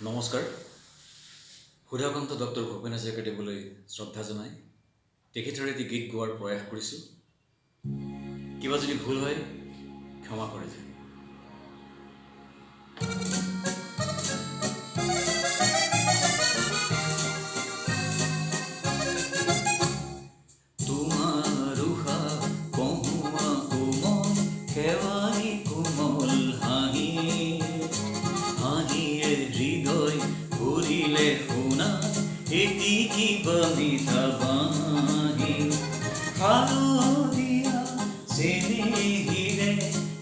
নমস্কাৰ। সুধাকান্ত ডক্টৰ ভূপেন হাজৰিকাদেৱলৈ শ্ৰদ্ধা জনাই তেখেতৰ এটি গীত গোৱাৰ প্ৰয়াস কৰিছোঁ। কিবা যদি ভুল হয় ক্ষমা কৰে যেন। তোমাৰ উষা কহুৱা কোমল শেৱালি কোমল হাঁহিয়ে হৃদয় ভৰিলে শুনা এটি কিবা মিঠা বাঁহী হালধীয়া চেনেহীৰে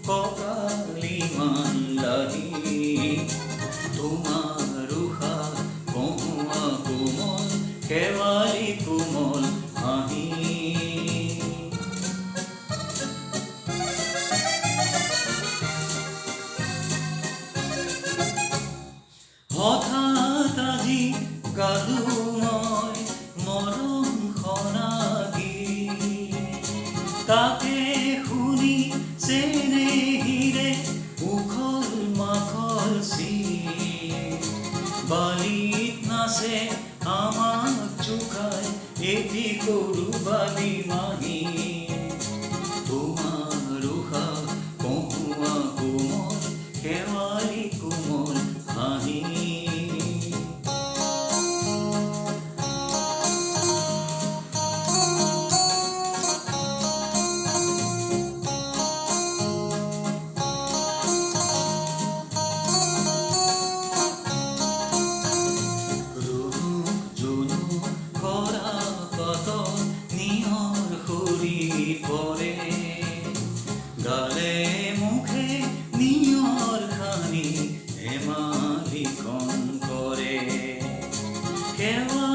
কঁকালি মান লাগি তোমাৰ উষা কহুৱা কোমল শেৱালি কোমল হাঁহি হঠাৎ আজি গালো মই মৰম খনাগি তাকে শুনি চেনেহীৰে উখল মাখল বালিত নাচে আমাক জোকাই এটি সৰু বালি মাহী তোমাৰ উষা কহুৱা কোমল শেৱালি কোমল হাঁহি পৰে গালে মুখে নিয়ৰ খানি হেমালি কন কৰে কেওয়া